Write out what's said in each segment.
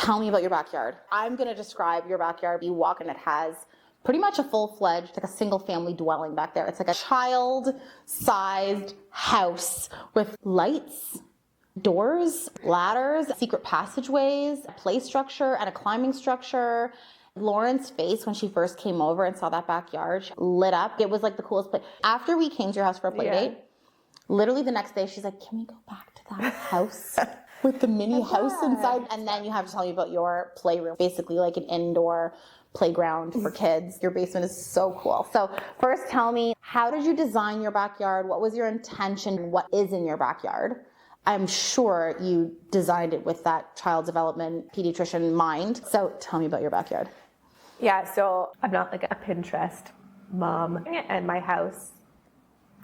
Tell me about your backyard. I'm going to describe your backyard. You walk and it has pretty much a full-fledged, like a single family dwelling back there. It's like a child-sized house with lights, doors, ladders, secret passageways, a play structure and a climbing structure. Lauren's face when she first came over and saw that backyard, she lit up. It was like the coolest place. After we came to your house for a play date, literally the next day she's like, can we go back to that house with the mini house inside? And then you have to tell me about your playroom, basically like an indoor playground for kids. Your basement is so cool. So first tell me, how did you design your backyard? What was your intention? What is in your backyard? I'm sure you designed it with that child development pediatrician mind. So tell me about your backyard. Yeah, so I'm not like a Pinterest mom, and my house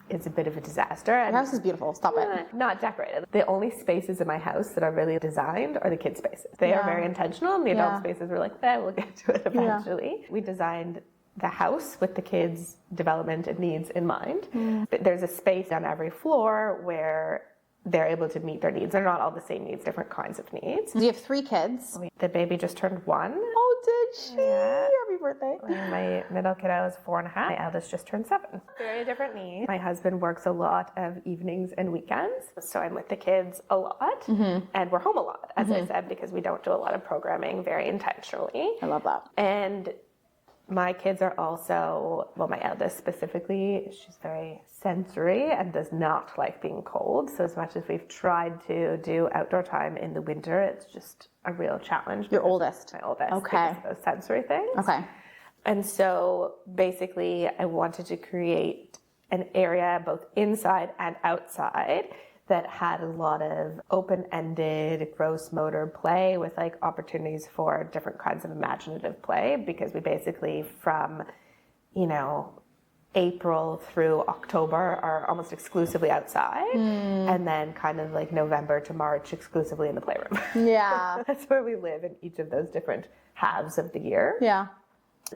is a bit of a disaster. Your house is beautiful. Stop it. Not decorated. The only spaces in my house that are really designed are the kid spaces. They are very intentional, and the adult spaces were like, we'll get to it eventually. We designed the house with the kids' development and needs in mind. There's a space on every floor where they're able to meet their needs. They're not all the same needs, different kinds of needs. You have 3 kids. The baby just turned 1. Oh, did she? Yeah. Happy birthday. My middle kiddo is 4.5. My eldest just turned 7. Very different needs. My husband works a lot of evenings and weekends, so I'm with the kids a lot, and we're home a lot, as I said, because we don't do a lot of programming very intentionally. I love that. And my kids are also, well, my eldest specifically, she's very sensory and does not like being cold. So as much as we've tried to do outdoor time in the winter, it's just a real challenge. Your oldest? My oldest. Okay. Because of those sensory things. Okay. And so basically I wanted to create an area both inside and outside that had a lot of open-ended gross motor play with like opportunities for different kinds of imaginative play, because we basically from, April through October are almost exclusively outside, and then kind of like November to March exclusively in the playroom. Yeah. That's where we live in each of those different halves of the year. Yeah.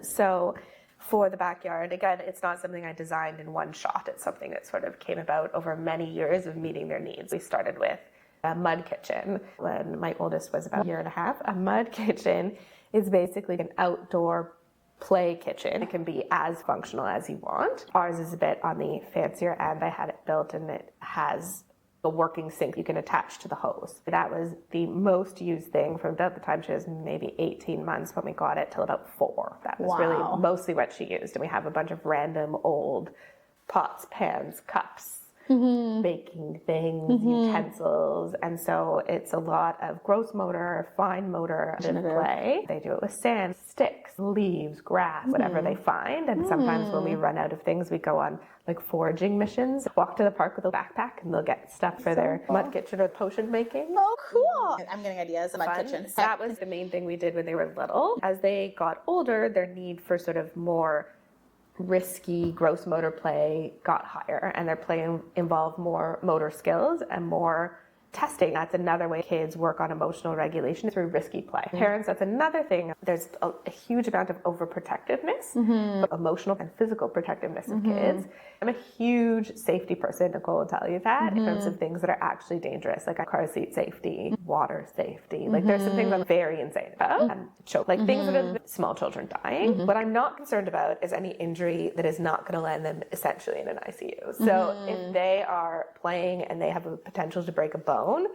So for the backyard, again, it's not something I designed in one shot. It's something that sort of came about over many years of meeting their needs. We started with a mud kitchen when my oldest was about 1.5 years. A mud kitchen is basically an outdoor play kitchen. It can be as functional as you want. Ours is a bit on the fancier end. I had it built and it has a working sink you can attach to the hose. That was the most used thing from about the time she was maybe 18 months when we got it till about 4. That was really mostly what she used. And we have a bunch of random old pots, pans, cups, baking things, utensils. And so it's a lot of gross motor, fine motor play. They do it with sand, sticks, leaves, grass, whatever they find. And sometimes when we run out of things, we go on like foraging missions, walk to the park with a backpack, and they'll get stuff for their mud kitchen or potion making. Oh, cool. I'm getting ideas. Mud kitchen. That was the main thing we did when they were little. As they got older, their need for sort of more risky gross motor play got higher, and their play involved more motor skills and more testing. That's another way kids work on emotional regulation, through risky play. Parents, that's another thing. There's a huge amount of overprotectiveness, emotional and physical protectiveness of kids. I'm a huge safety person, Nicole will tell you that, in terms of things that are actually dangerous, like car seat safety, water safety. Like there's some things I'm very insane about. Like things that are small children dying. What I'm not concerned about is any injury that is not going to land them essentially in an ICU. So if they are playing and they have a potential to break a bone,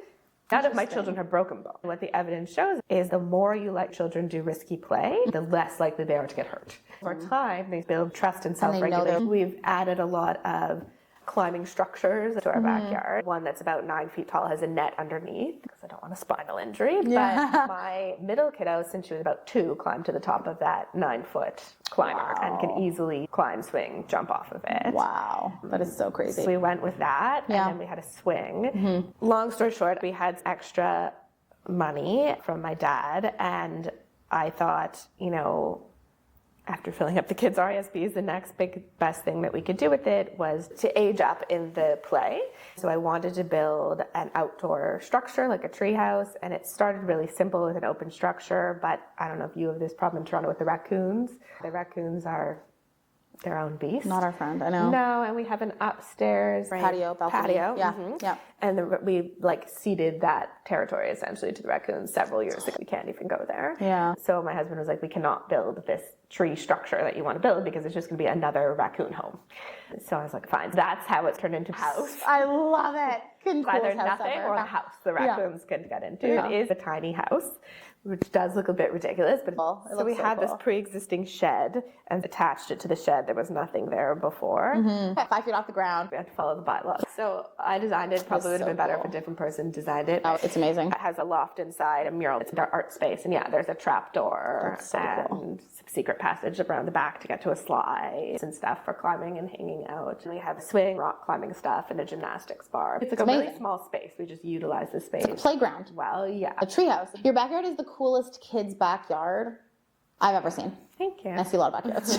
none of my children have broken bones. What the evidence shows is the more you let children do risky play, the less likely they are to get hurt. Over time, they build trust and self-regulation. We've added a lot of climbing structures to our backyard. One that's about 9 feet tall has a net underneath, because I don't want a spinal injury. But my middle kiddo, since she was about 2, climbed to the top of that 9-foot climber and can easily climb, swing, jump off of it. Wow, that is so crazy. So we went with that, and then we had a swing. Long story short, we had extra money from my dad, and I thought, after filling up the kids' RESPs, the next best thing that we could do with it was to age up in the play. So I wanted to build an outdoor structure, like a tree house, and it started really simple with an open structure, but I don't know if you have this problem in Toronto with the raccoons. The raccoons are their own beast. Not our friend, I know. No, and we have an upstairs Patio, balcony. Yeah. Yeah. And we like ceded that territory essentially to the raccoons several years ago. We can't even go there. Yeah. So my husband was like, we cannot build this tree structure that you want to build because it's just going to be another raccoon home. So I was like, fine. That's how it's turned into a house. I love it. Either nothing or a house the raccoons can get into. It is a tiny house, which does look a bit ridiculous, but so we had this pre-existing shed and attached it to the shed. There was nothing there before. 5 feet off the ground. We had to follow the bylaws. So I designed it. Probably would have been better if a different person designed it. Oh, it's amazing. It has a loft inside, a mural. It's our art space. And yeah, there's a trap door so and cool. some secret passage around the back to get to a slide and stuff for climbing and hanging out. And we have swing, rock climbing stuff, and a gymnastics bar. It's like a really small space. We just utilize the space. It's a playground. Well, yeah. A treehouse. Your backyard is the coolest kid's backyard I've ever seen. Thank you. I see a lot of backyards.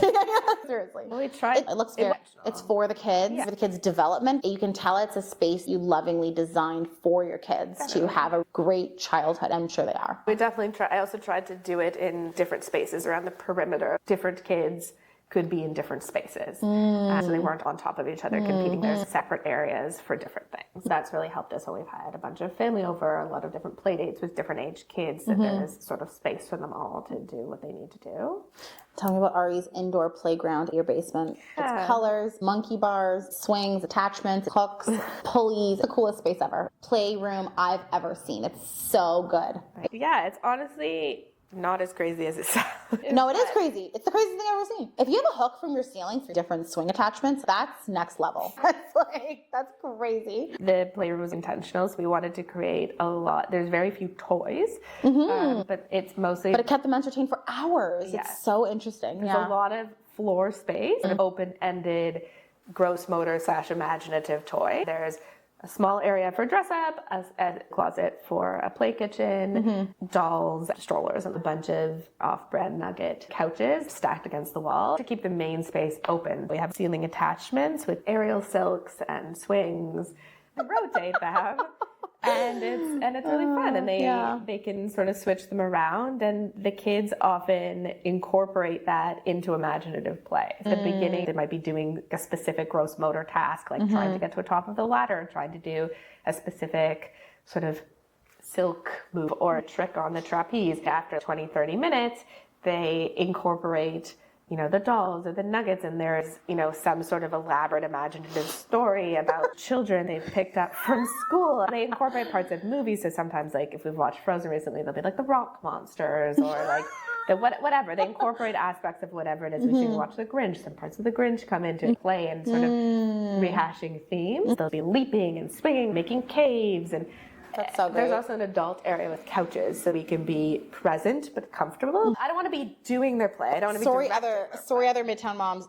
Seriously. Well, we tried. It looks very, it's for the kids, for the kids' development. You can tell it's a space you lovingly designed for your kids to have a great childhood. I'm sure they are. We definitely try. I also tried to do it in different spaces around the perimeter. Different kids could be in different spaces. So they weren't on top of each other competing. There's separate areas for different things. That's really helped us when we've had a bunch of family over, a lot of different play dates with different age kids, that there's sort of space for them all to do what they need to do. Tell me about Ari's indoor playground at your basement. It's colors, monkey bars, swings, attachments, hooks, pulleys. The coolest space ever. Playroom I've ever seen. It's so good. Yeah, it's honestly not as crazy as it sounds. No, it is crazy. It's the craziest thing I've ever seen. If you have a hook from your ceiling for different swing attachments, that's next level. That's crazy. The playroom was intentional, so we wanted to create a lot. There's very few toys, but it's mostly... But it kept them entertained for hours. Yes. It's so interesting. There's a lot of floor space, an open-ended gross motor / imaginative toy. There's a small area for dress up, a closet for a play kitchen, dolls, strollers, and a bunch of off-brand nugget couches stacked against the wall to keep the main space open. We have ceiling attachments with aerial silks and swings. We rotate them. And it's really fun, and they can sort of switch them around, and the kids often incorporate that into imaginative play. At the beginning, they might be doing a specific gross motor task, like trying to get to the top of the ladder, trying to do a specific sort of silk move or a trick on the trapeze. After 20-30 minutes, they incorporate the dolls or the nuggets, and there's, some sort of elaborate imaginative story about children they've picked up from school. They incorporate parts of movies, so sometimes, like, if we've watched Frozen recently, they'll be like the rock monsters or like whatever. They incorporate aspects of whatever it is. We watch The Grinch. Some parts of The Grinch come into play and sort of rehashing themes. They'll be leaping and swinging, making caves, and that's so great. There's also an adult area with couches, so we can be present but comfortable. I don't want to be doing their play. I don't want to be Sorry, other Midtown moms.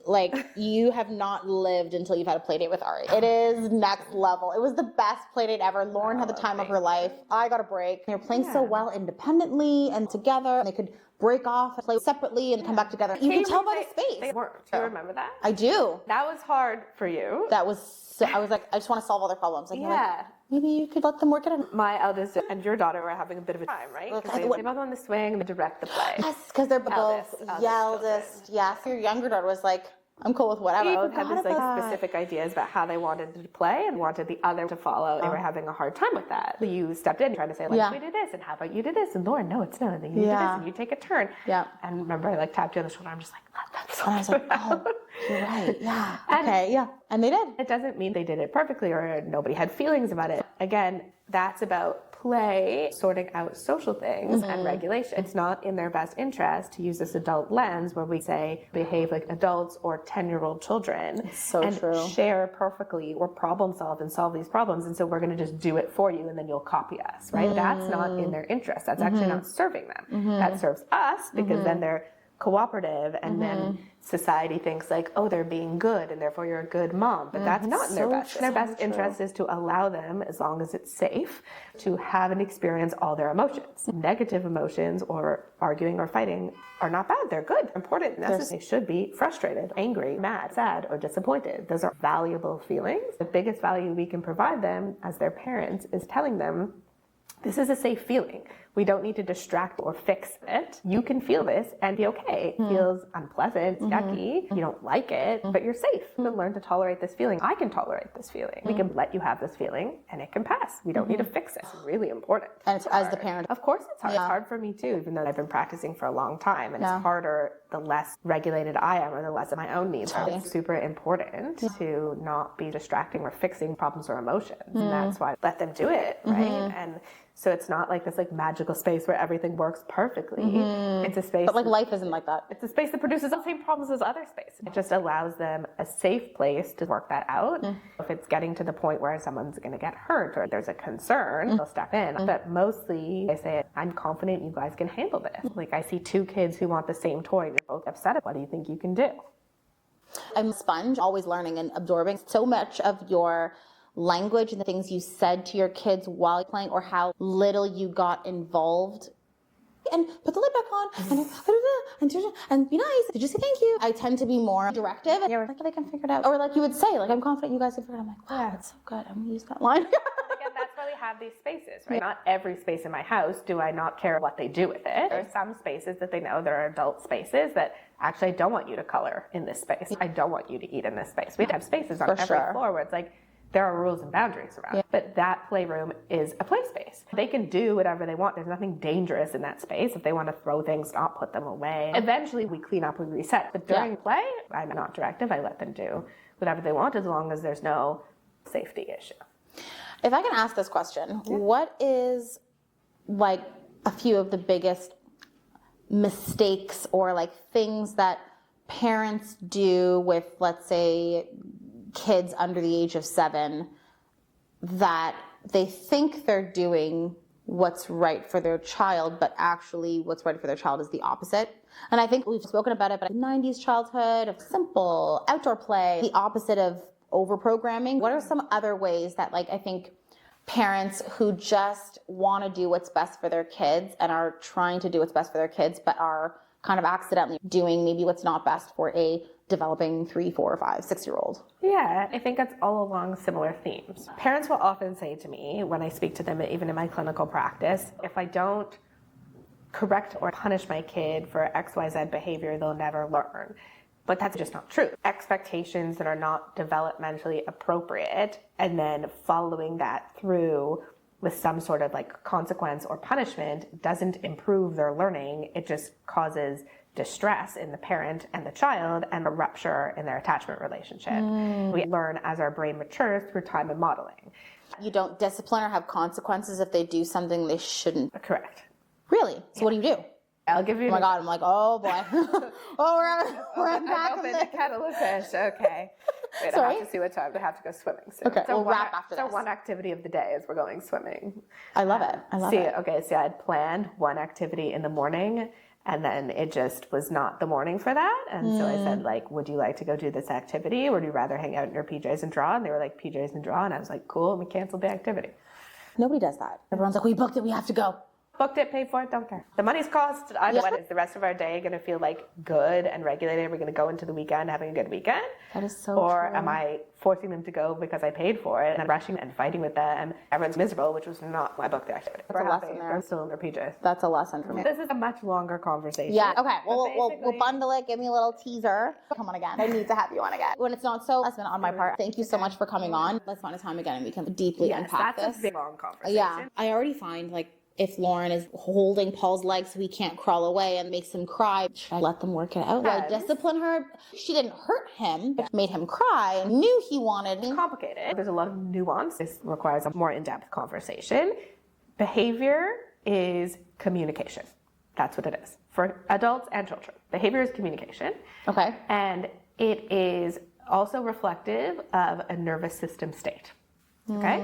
Like, you have not lived until you've had a play date with Ari. It is next level. It was the best play date ever. Lauren had the time of her life. I got a break. They were playing so well independently and together. They could break off and play separately and come back together. You can tell by the space. They weren't. Do you remember that? I do. That was hard for you. I was like, I just want to solve all their problems. Like, maybe you could let them work it out. My eldest and your daughter were having a bit of a time, right? Because they both on the swing and they direct the play. Yes, because they're both the eldest. Yes, your younger daughter was like, I'm cool with whatever. They both had these specific ideas about how they wanted to play and wanted the other to follow. They were having a hard time with that. You stepped in trying to say, like, we did this, and how about you do this? And Lauren, no, it's no. And then you do this, and you take a turn. Yeah. And remember, I tapped you on the shoulder. I'm just like, that's and I was like, oh, you're right. Yeah. Okay. Yeah. And they did. It doesn't mean they did it perfectly or nobody had feelings about it. Again, that's about play, sorting out social things and regulation. It's not in their best interest to use this adult lens where we say behave like adults or 10-year-old children and share perfectly or problem solve and solve these problems. And so we're going to just do it for you and then you'll copy us, right? That's not in their interest. That's actually not serving them. That serves us because then they're cooperative and then society thinks like, oh, they're being good and therefore you're a good mom, but that's not in their best. Their best interest is to allow them, as long as it's safe, to have and experience all their emotions. Negative emotions or arguing or fighting are not bad. They're good, important, necessary. They should be frustrated, angry, mad, sad, or disappointed. Those are valuable feelings. The biggest value we can provide them as their parents is telling them This is a safe feeling. We don't need to distract or fix it. You can feel this and be okay. It feels unpleasant, it's yucky, you don't like it, but you're safe. You can learn to tolerate this feeling. I can tolerate this feeling. We can let you have this feeling and it can pass. We don't need to fix it. It's really important. And it's as the parent. Of course it's hard. It's hard for me too, even though I've been practicing for a long time. And it's harder the less regulated I am or the less of my own needs are. It's super important to not be distracting or fixing problems or emotions. And that's why I let them do it, right? And so it's not like this like magical space where everything works perfectly. It's a space. But like life isn't like that. It's a space that produces the same problems as other spaces. It just allows them a safe place to work that out. If it's getting to the point where someone's going to get hurt or there's a concern, they'll step in. But mostly I say, I'm confident you guys can handle this. Like I see two kids who want the same toy and you're both upset. What do you think you can do? I'm a sponge, always learning and absorbing so much of your language and the things you said to your kids while playing, or how little you got involved. And put the lid back on, and be nice. Did you say thank you? I tend to be more directive, and you're like, they can figure it out. Or like you would say, like, I'm confident you guys can figure it out. I'm like, wow, that's so good. I'm gonna use that line. Again, that's why we have these spaces, right? Not every space in my house do I not care what they do with it. There are some spaces that they know there are adult spaces that actually I don't want you to color in this space. I don't want you to eat in this space. We have spaces on every floor where it's like, there are rules and boundaries around it. But that playroom is a play space. They can do whatever they want. There's nothing dangerous in that space. If they want to throw things, not put them away. Eventually we clean up, we reset. But during play, I'm not directive. I let them do whatever they want as long as there's no safety issue. If I can ask this question, what is like a few of the biggest mistakes or like things that parents do with, let's say, kids under the age of 7 that they think they're doing what's right for their child, but actually what's right for their child is the opposite? And I think we've spoken about it, but 90s childhood of simple outdoor play, the opposite of overprogramming. What are some other ways that, like, I think parents who just want to do what's best for their kids and are trying to do what's best for their kids, but are kind of accidentally doing maybe what's not best for a developing 3, 4, 5, 6-year-old? Yeah, I think that's all along similar themes. Parents will often say to me when I speak to them, even in my clinical practice, if I don't correct or punish my kid for XYZ behavior, they'll never learn. But that's just not true. Expectations that are not developmentally appropriate and then following that through with some sort of like consequence or punishment doesn't improve their learning. It just causes distress in the parent and the child and a rupture in their attachment relationship. We learn as our brain matures through time and modeling. You don't discipline or have consequences if they do something they shouldn't. Correct. Really? So what do you do? I'll give you. Oh my God! I'm like, oh boy. we're unpacking the kettle of fish. Okay. Wait, Sorry? I have to see what time. I have to go swimming soon. Okay, we'll wrap after this. So one activity of the day is we're going swimming. I love it. I love it. Okay, so I had planned one activity in the morning, and then it just was not the morning for that. And so I said, like, would you like to go do this activity, or would you rather hang out in your PJs and draw? And they were like, PJs and draw. And I was like, cool. And we canceled the activity. Nobody does that. Everyone's like, we booked it. We have to go. Booked it, paid for it, don't care. The money's cost. I know what is the rest of our day going to feel like good and regulated? We're going to go into the weekend having a good weekend? That is so Or true. am I forcing them to go because I paid for it and rushing and fighting with them? Everyone's miserable, which was not why I booked the activity. That's a lesson there. They're still in their PJs. That's a lesson for me. This is a much longer conversation. Yeah, okay. We'll bundle it. Give me a little teaser. Come on again. I need to have you on again. When it's not so, that's been on my part. Thank you so much for coming on. Let's find a time again and we can deeply unpack that's this. a big, long conversation. Yeah. I already find, like, if Lauren is holding Paul's leg so he can't crawl away and makes him cry, should I let them work it out? Will I discipline her? She didn't hurt him, but made him cry and knew he wanted. It's complicated. There's a lot of nuance. This requires a more in-depth conversation. Behavior is communication. That's what it is for adults and children. Behavior is communication. Okay. And it is also reflective of a nervous system state. Okay?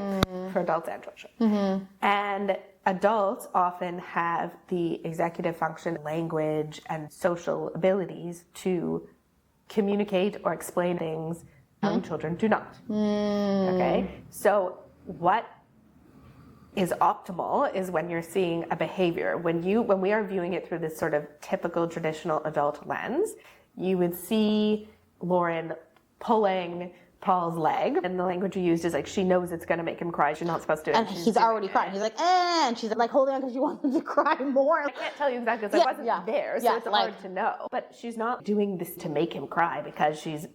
For adults and children. And adults often have the executive function, language, and social abilities to communicate or explain things. Young children do not. Okay? So what is optimal is when you're seeing a behavior. When we are viewing it through this sort of typical traditional adult lens, you would see Lauren pulling, Paul's leg, and the language you used is like, she knows it's going to make him cry. She's not supposed to. And he's already crying. He's like, eh, and she's like holding on because she wants him to cry more. I can't tell you exactly because I wasn't there, so it's hard to know. But she's not doing this to make him cry because she's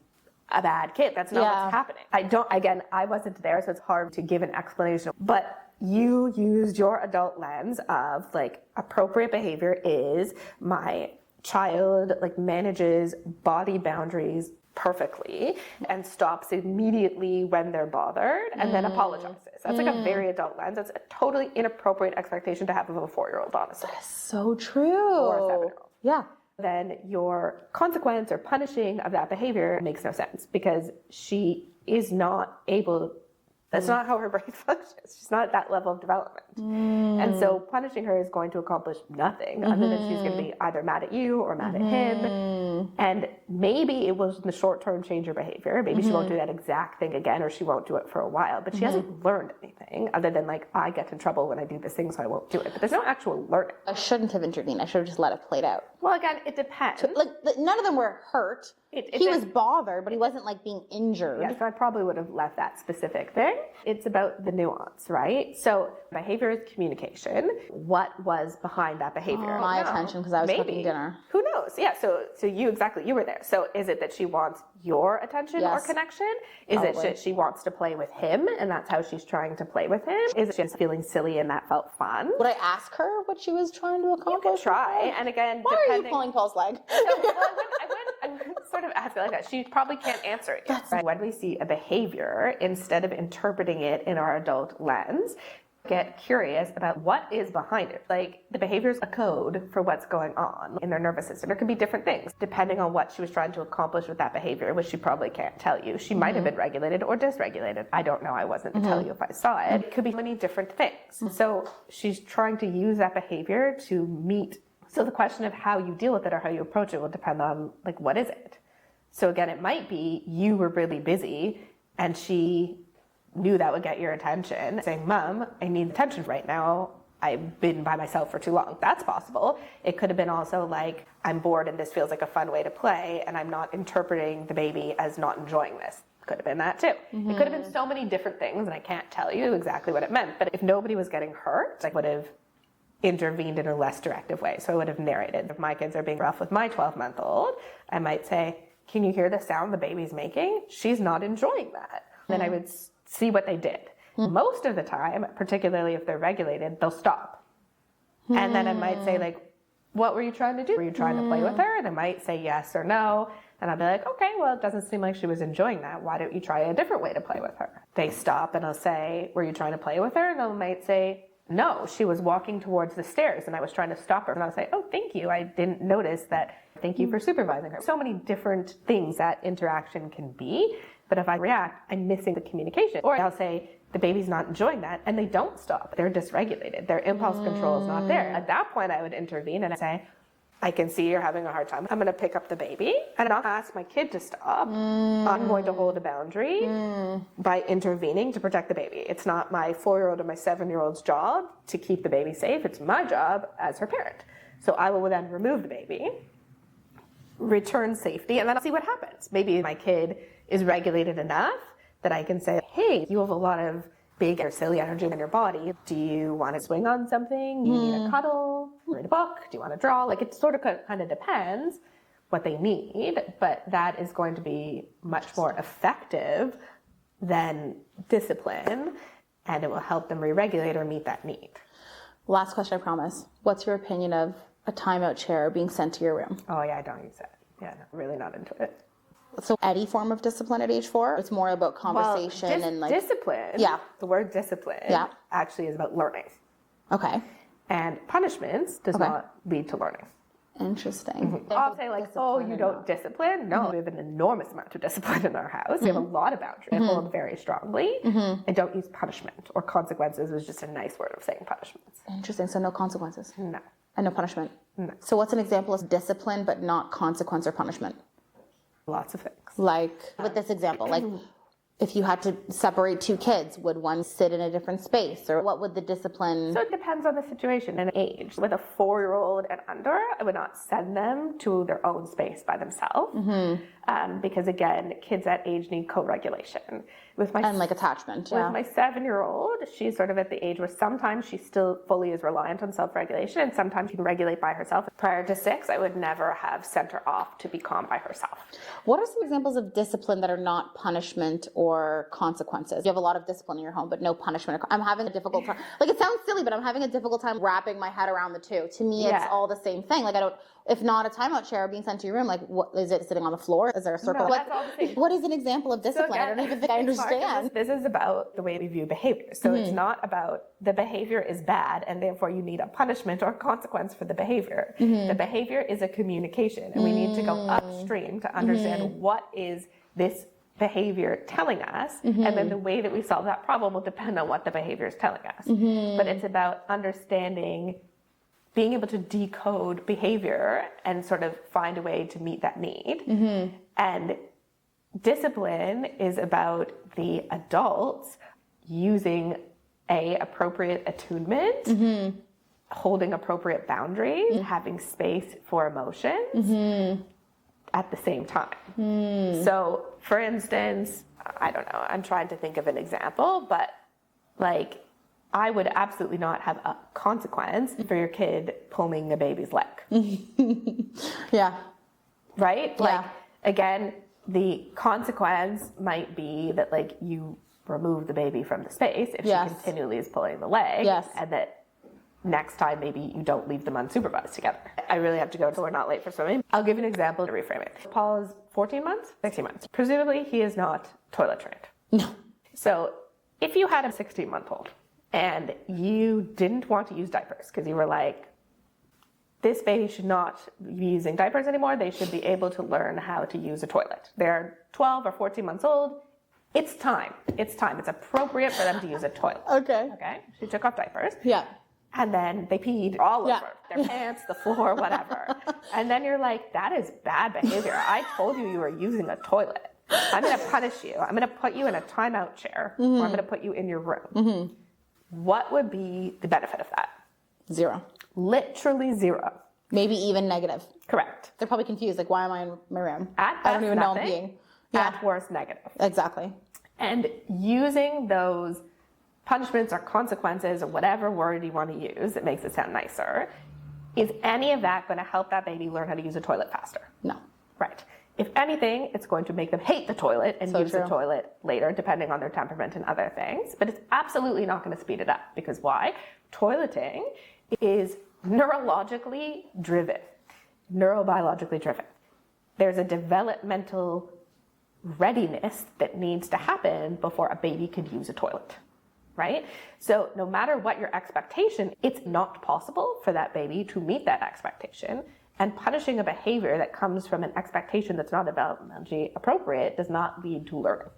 a bad kid. That's not what's happening. I wasn't there, so it's hard to give an explanation. But you used your adult lens of like, appropriate behavior is my child like manages body boundaries perfectly and stops immediately when they're bothered and then apologizes. That's like a very adult lens. That's a totally inappropriate expectation to have of a 4-year-old, honestly. That's so true. Or a 7-year-old. Yeah. Then your consequence or punishing of that behavior makes no sense because she is not able, that's not how her brain functions. She's not at that level of development. And so punishing her is going to accomplish nothing other than she's going to be either mad at you or mad at him. And maybe it will in the short term change her behavior. Maybe she won't do that exact thing again or she won't do it for a while. But she hasn't learned anything other than like, I get in trouble when I do this thing so I won't do it. But there's no actual learning. I shouldn't have intervened. I should have just let it play out. Well, again, it depends. Like none of them were hurt. He was bothered, but he wasn't like being injured. Yeah, so I probably would have left that specific thing. It's about the nuance, right? So behavior is communication. What was behind that behavior? My attention because I was cooking dinner. Who knows? Yeah, so you were there. So is it that she wants your attention or connection? Is it that she wants to play with him and that's how she's trying to play with him? Is it she's feeling silly and that felt fun? Would I ask her what she was trying to accomplish? You could try. And again, why are you pulling Paul's leg? I would sort of ask it like that. She probably can't answer it yet. Right? When we see a behavior, instead of interpreting it in our adult lens, get curious about what is behind it. Like the behavior is a code for what's going on in their nervous system. There could be different things depending on what she was trying to accomplish with that behavior, which she probably can't tell you. She might have been regulated or dysregulated. I don't know. I wasn't to tell you if I saw it. It could be many different things. So she's trying to use that behavior to meet. So the question of how you deal with it or how you approach it will depend on like, what is it? So again, it might be you were really busy and she knew that would get your attention, saying, Mom, I need attention right now. I've been by myself for too long. That's possible. It could have been also like, I'm bored and this feels like a fun way to play and I'm not interpreting the baby as not enjoying this. Could have been that too. It could have been so many different things and I can't tell you exactly what it meant. But if nobody was getting hurt, I would have intervened in a less directive way. So I would have narrated. If my kids are being rough with my 12-month-old, I might say, can you hear the sound the baby's making? She's not enjoying that. Then I would see what they did. Most of the time, particularly if they're regulated, they'll stop. And then I might say like, what were you trying to do? Were you trying to play with her? And I might say yes or no. And I'll be like, okay, well, it doesn't seem like she was enjoying that. Why don't you try a different way to play with her? They stop and I'll say, were you trying to play with her? And they might say, no, she was walking towards the stairs and I was trying to stop her. And I'll say, oh, thank you. I didn't notice that. Thank you for supervising her. So many different things that interaction can be. But if I react, I'm missing the communication. Or I'll say, the baby's not enjoying that. And they don't stop. They're dysregulated. Their impulse control is not there. At that point, I would intervene and I say, I can see you're having a hard time. I'm going to pick up the baby and not ask my kid to stop. I'm going to hold a boundary by intervening to protect the baby. It's not my 4-year-old or my 7-year-old's job to keep the baby safe. It's my job as her parent. So I will then remove the baby, return safety, and then I'll see what happens. Maybe my kid is regulated enough that I can say, hey, you have a lot of big or silly energy in your body. Do you want to swing on something? You need a cuddle? Read a book? Do you want to draw? Like it sort of kind of depends what they need, but that is going to be much more effective than discipline, and it will help them re-regulate or meet that need. Last question, I promise. What's your opinion of a timeout chair being sent to your room? Oh yeah, I don't use it. Yeah, no, really not into it. So any form of discipline at age 4? It's more about conversation and like discipline. Yeah. The word discipline actually is about learning. Okay. And punishments does not lead to learning. Interesting. I'll say like, oh, you don't discipline? No, we have an enormous amount of discipline in our house. We have a lot of boundaries. I hold them very strongly. I don't use punishment or consequences. Is just a nice word of saying punishments. Interesting. So no consequences? No. And no punishment? No. So what's an example of discipline but not consequence or punishment? Lots of things. Like with this example, like if you had to separate 2 kids, would one sit in a different space? Or what would the discipline... So it depends on the situation and age. With a 4-year-old and under, I would not send them to their own space by themselves. because again, kids that age need co-regulation. And like attachment. With my 7-year-old, she's sort of at the age where sometimes she still fully is reliant on self-regulation and sometimes she can regulate by herself. Prior to 6, I would never have sent her off to be calm by herself. What are some examples of discipline that are not punishment or consequences? You have a lot of discipline in your home, but no punishment. I'm having a difficult time. Like, it sounds silly, but I'm having a difficult time wrapping my head around the two. To me, it's all the same thing. Like, if not a timeout chair being sent to your room, like, what is it, sitting on the floor? Is there a circle? No, that's all the same. What is an example of discipline? Again, I don't even think I understand. This is about the way we view behavior. So it's not about the behavior is bad and therefore you need a punishment or a consequence for the behavior. The behavior is a communication, and we need to go upstream to understand what is this behavior telling us, and then the way that we solve that problem will depend on what the behavior is telling us. But it's about understanding, being able to decode behavior and sort of find a way to meet that need. And discipline is about the adults using appropriate attunement, holding appropriate boundaries, having space for emotions at the same time. So, for instance, I don't know, I'm trying to think of an example, but like, I would absolutely not have a consequence for your kid pulling a baby's leg. Right? Like, again, the consequence might be that, like, you remove the baby from the space if she continually is pulling the leg, and that next time maybe you don't leave them unsupervised together. I really have to go, so we're not late for swimming. I'll give you an example to reframe it. Paul is 14 months, 16 months. Presumably he is not toilet trained. No. So if you had a 16-month-old and you didn't want to use diapers because you were like, this baby should not be using diapers anymore. They should be able to learn how to use a toilet. They're 12 or 14 months old. It's time. It's time. It's appropriate for them to use a toilet. Okay. She took off diapers. Yeah. And then they peed all over their pants, the floor, whatever. And then you're like, that is bad behavior. I told you were using a toilet. I'm going to punish you. I'm going to put you in a timeout chair, or I'm going to put you in your room. What would be the benefit of that? 0. Literally 0. Maybe even negative. Correct. They're probably confused. Like, why am I in my room? At best, I don't even know I'm nothing. peeing. At worst, negative. Exactly. And using those punishments or consequences or whatever word you want to use that makes it sound nicer, is any of that going to help that baby learn how to use a toilet faster? No. Right. If anything, it's going to make them hate the toilet and use the toilet later, depending on their temperament and other things. But it's absolutely not going to speed it up. Because why? Toileting is neurologically driven, neurobiologically driven. There's a developmental readiness that needs to happen before a baby could use a toilet, right? So no matter what your expectation, it's not possible for that baby to meet that expectation. And punishing a behavior that comes from an expectation that's not developmentally appropriate does not lead to learning.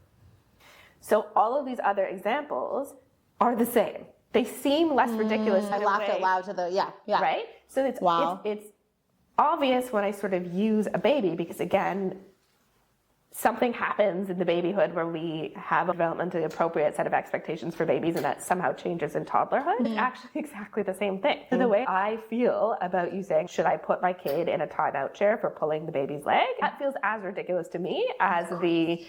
So all of these other examples are the same. They seem less ridiculous. I laughed out loud to the, right? So it's obvious when I sort of use a baby, because again, something happens in the babyhood where we have a developmentally appropriate set of expectations for babies, and that somehow changes in toddlerhood. It's actually exactly the same thing. So the way I feel about you saying, should I put my kid in a timeout chair for pulling the baby's leg? That feels as ridiculous to me as the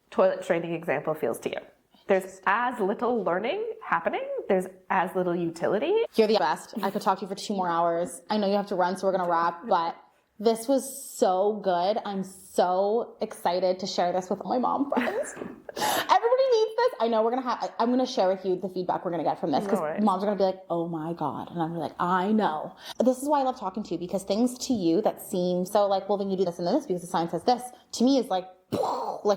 toilet training example feels to you. There's as little learning happening. There's as little utility. You're the best. I could talk to you for 2 more hours. I know you have to run, so we're going to wrap, but this was so good. I'm so excited to share this with all my mom friends. Everybody needs this. I know I'm going to share with you the feedback we're going to get from this, because moms are going to be like, oh my God. And I'm going to be like, I know. This is why I love talking to you, because things to you that seem so like, well, then you do this and this because the science says this, to me is like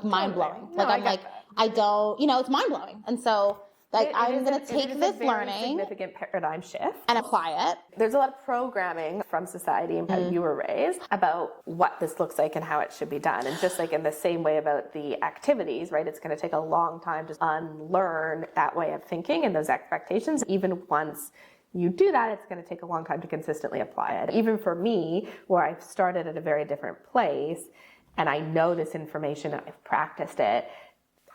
mind blowing. Like, I'm like, I don't, it's mind blowing. And so like, I'm going to take this learning, significant paradigm shift, and apply it. There's a lot of programming from society and how you were raised about what this looks like and how it should be done. And just like in the same way about the activities, right? It's going to take a long time to unlearn that way of thinking and those expectations. Even once you do that, it's going to take a long time to consistently apply it. Even for me, where I've started at a very different place, and I know this information, I've practiced it.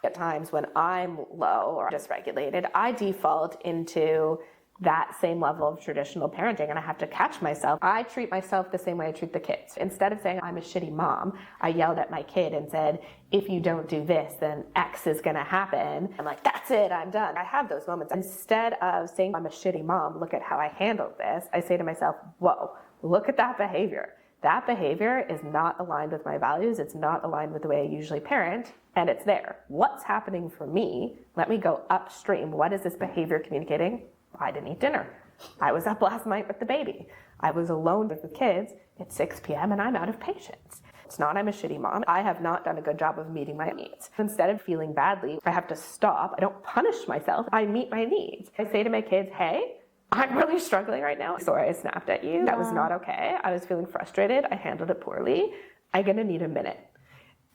At times when I'm low or dysregulated, I default into that same level of traditional parenting, and I have to catch myself. I treat myself the same way I treat the kids. Instead of saying I'm a shitty mom, I yelled at my kid and said, if you don't do this, then X is gonna happen. I'm like, that's it, I'm done. I have those moments. Instead of saying I'm a shitty mom, look at how I handled this, I say to myself, whoa, look at that behavior. That behavior is not aligned with my values. It's not aligned with the way I usually parent, and it's there. What's happening for me? Let me go upstream. What is this behavior communicating? I didn't eat dinner. I was up last night with the baby. I was alone with the kids. It's 6 p.m. and I'm out of patience. It's not I'm a shitty mom. I have not done a good job of meeting my needs. Instead of feeling badly, I have to stop. I don't punish myself. I meet my needs. I say to my kids, hey, I'm really struggling right now. Sorry I snapped at you. That was not okay. I was feeling frustrated. I handled it poorly. I'm gonna need a minute.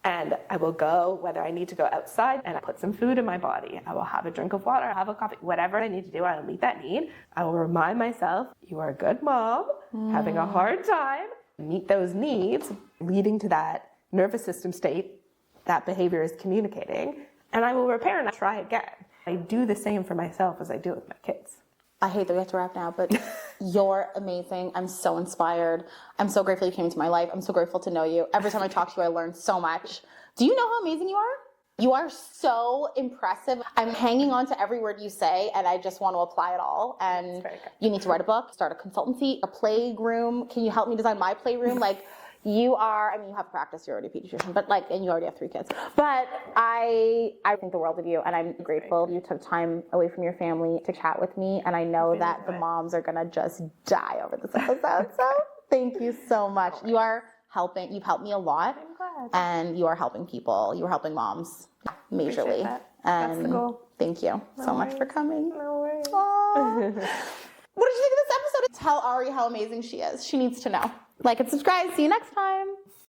And I will go, whether I need to go outside and I put some food in my body. I will have a drink of water, have a coffee, whatever I need to do, I will meet that need. I will remind myself, you are a good mom, having a hard time, meet those needs, leading to that nervous system state that behavior is communicating, and I will repair and try again. I do the same for myself as I do with my kids. I hate that we have to wrap now, but you're amazing. I'm so inspired. I'm so grateful you came into my life. I'm so grateful to know you. Every time I talk to you, I learn so much. Do you know how amazing you are? You are so impressive. I'm hanging on to every word you say, and I just want to apply it all. And you need to write a book, start a consultancy, a playroom. Can you help me design my playroom? Like, you are, I mean, you have practice, you're already a pediatrician, but like, and you already have 3 kids. But I think the world of you, and I'm grateful you took time away from your family to chat with me. And I know that the moms are gonna just die over this episode. So thank you so much. You are helping, you've helped me a lot. I'm glad. And you are helping people. You are helping moms majorly. And that's the goal. Thank you so much for coming. No worries. What did you think of this episode? Tell Ari how amazing she is. She needs to know. Like and subscribe. See you next time.